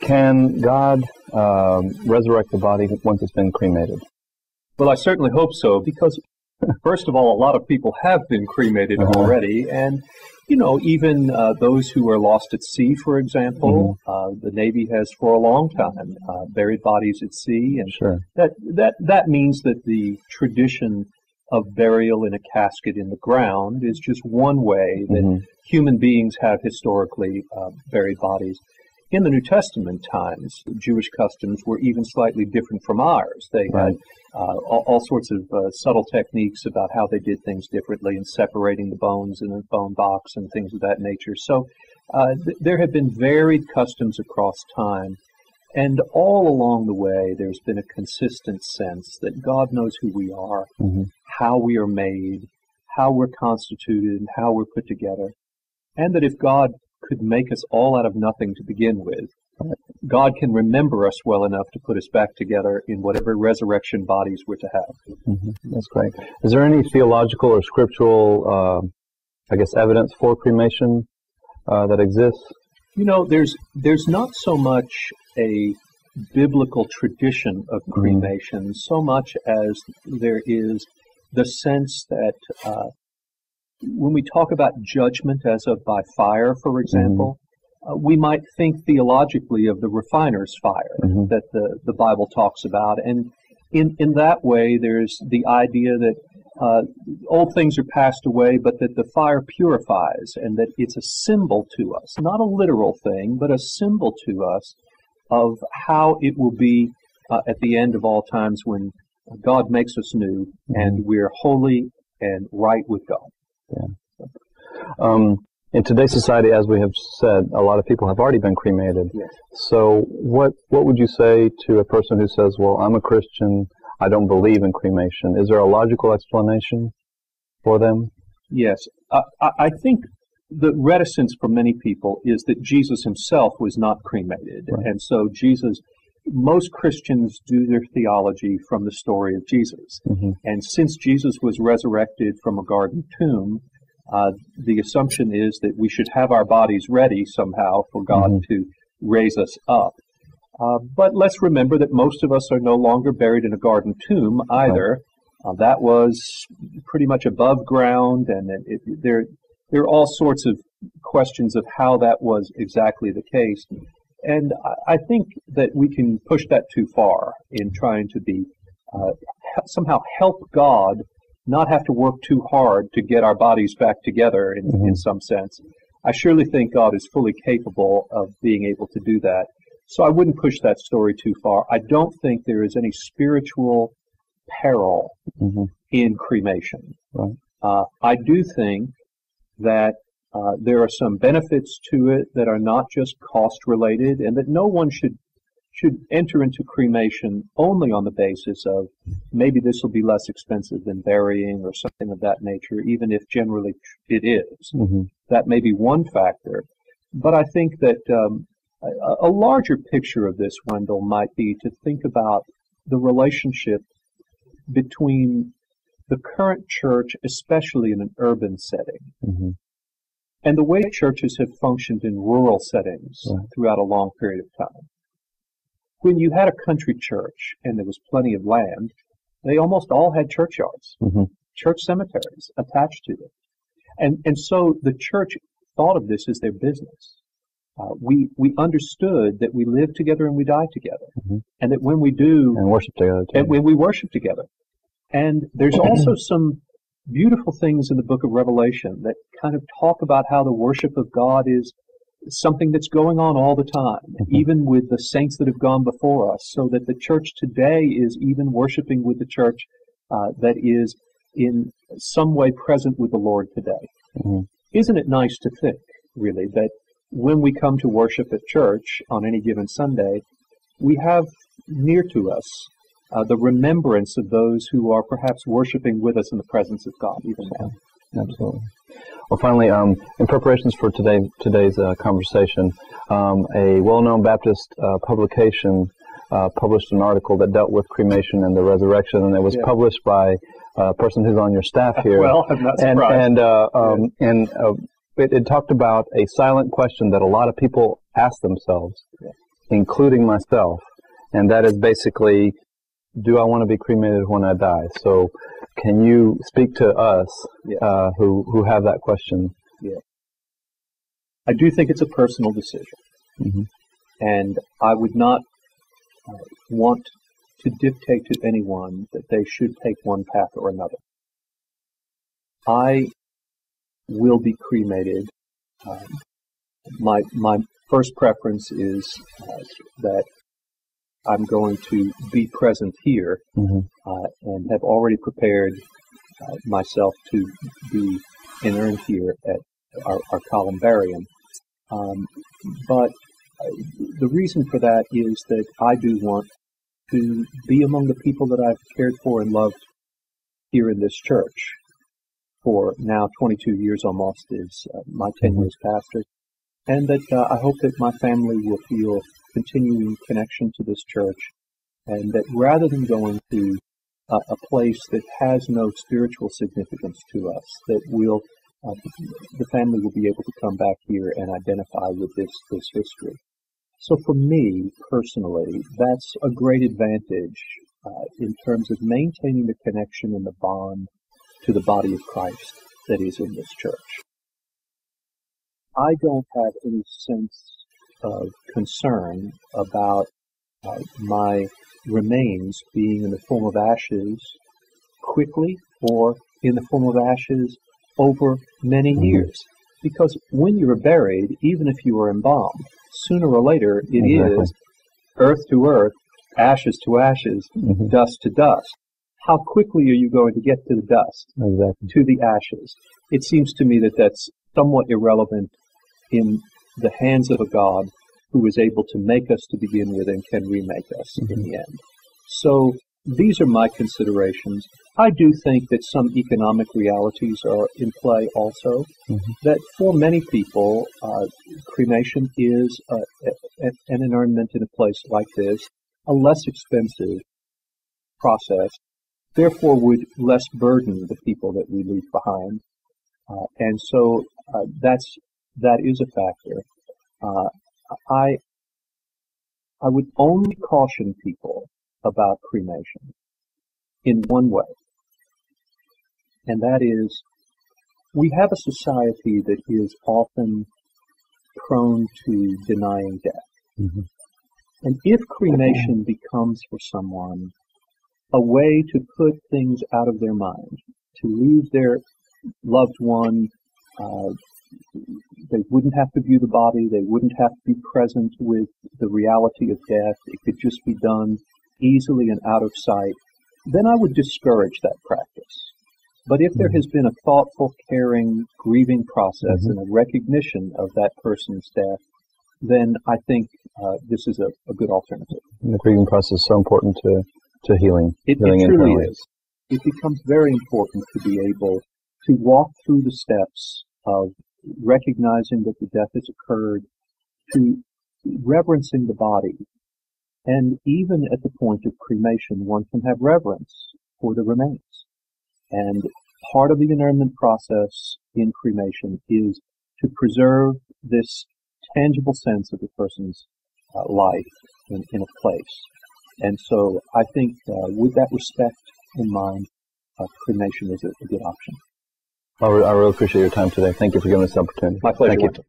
Can God resurrect the body once it's been cremated? Well, I certainly hope so, because first of all, a lot of people have been cremated already, and even those who are lost at sea, for example, the Navy has for a long time buried bodies at sea, and Sure. that means that the tradition of burial in a casket in the ground is just one way that human beings have historically buried bodies. In the New Testament times, Jewish customs were even slightly different from ours. They had all sorts of subtle techniques about how they did things differently and separating the bones in a bone box and things of that nature. So there have been varied customs across time, and all along the way there's been a consistent sense that God knows who we are, how we are made, how we're constituted, and how we're put together, and that if God could make us all out of nothing to begin with, God can remember us well enough to put us back together in whatever resurrection bodies we're to have. That's great. Is there any theological or scriptural, evidence for cremation that exists? There's not so much a biblical tradition of cremation, so much as there is the sense that when we talk about judgment as of by fire, for example, we might think theologically of the refiner's fire that the Bible talks about. And in that way, there's the idea that old things are passed away, but that the fire purifies, and that it's a symbol to us, not a literal thing, but a symbol to us of how it will be at the end of all times when God makes us new and we're holy and right with God. In today's society, as we have said, a lot of people have already been cremated. Yes. So what would you say to a person who says, well, I'm a Christian, I don't believe in cremation? Is there a logical explanation for them? Yes. I think the reticence for many people is that Jesus himself was not cremated. Right. And so most Christians do their theology from the story of Jesus. And since Jesus was resurrected from a garden tomb, the assumption is that we should have our bodies ready somehow for God to raise us up. But let's remember that most of us are no longer buried in a garden tomb either. That was pretty much above ground, and there are all sorts of questions of how that was exactly the case. And I think that we can push that too far in trying to be somehow help God not have to work too hard to get our bodies back together in some sense. I surely think God is fully capable of being able to do that. So I wouldn't push that story too far. I don't think there is any spiritual peril in cremation. Right. I do think that there are some benefits to it that are not just cost related, and that no one should enter into cremation only on the basis of maybe this will be less expensive than burying or something of that nature, even if generally it is. That may be one factor. But I think that a larger picture of this, Wendell, might be to think about the relationship between the current church, especially in an urban setting, and the way churches have functioned in rural settings throughout a long period of time. When you had a country church and there was plenty of land, they almost all had churchyards, church cemeteries attached to them. And so the church thought of this as their business. We understood that we live together and we die together, and that when we do, and worship together, and when we worship together. And there's also some beautiful things in the book of Revelation that kind of talk about how the worship of God is something that's going on all the time, even with the saints that have gone before us, so that the church today is even worshiping with the church that is in some way present with the Lord today. Isn't it nice to think, really, that when we come to worship at church on any given Sunday, we have near to us the remembrance of those who are perhaps worshiping with us in the presence of God even now. Absolutely. Well, finally, in preparations for today's conversation, a well-known Baptist publication published an article that dealt with cremation and the resurrection, and it was published by a person who's on your staff here. Well, I'm not surprised. It talked about a silent question that a lot of people ask themselves including myself. And that is basically, do I want to be cremated when I die? So can you speak to us who have that question? Yeah. I do think it's a personal decision. Mm-hmm. And I would not want to dictate to anyone that they should take one path or another. I will be cremated. My first preference is that I'm going to be present here, mm-hmm. And have already prepared myself to be inurned here at our columbarium. But the reason for that is that I do want to be among the people that I've cared for and loved here in this church for now 22 years almost is my tenure as pastor, and that I hope that my family will feel continuing connection to this church, and that rather than going to a place that has no spiritual significance to us, that we'll the family will be able to come back here and identify with this history. So for me, personally, that's a great advantage in terms of maintaining the connection and the bond to the body of Christ that is in this church. I don't have any sense of concern about my remains being in the form of ashes quickly or in the form of ashes over many years. Because when you are buried, even if you are embalmed, sooner or later it is earth to earth, ashes to ashes, dust to dust. How quickly are you going to get to the dust, to the ashes? It seems to me that that's somewhat irrelevant in the hands of a God who is able to make us to begin with and can remake us in the end. So these are my considerations. I do think that some economic realities are in play also, that for many people, cremation is an inurnment in a place like this, a less expensive process, therefore would less burden the people that we leave behind. And so that is a factor. I would only caution people about cremation in one way, and that is, we have a society that is often prone to denying death. And if cremation becomes for someone a way to put things out of their mind, to leave their loved one, they wouldn't have to view the body, they wouldn't have to be present with the reality of death, it could just be done easily and out of sight, then I would discourage that practice. But if there has been a thoughtful, caring, grieving process and a recognition of that person's death, then I think this is a good alternative. And the grieving process is so important to healing. It truly is. It becomes very important to be able to walk through the steps of recognizing that the death has occurred, to reverencing the body. And even at the point of cremation, one can have reverence for the remains. And part of the inurnment process in cremation is to preserve this tangible sense of the person's life in a place. And so I think with that respect in mind, cremation is a good option. I really appreciate your time today. Thank you for giving us the opportunity. My pleasure. Thank you.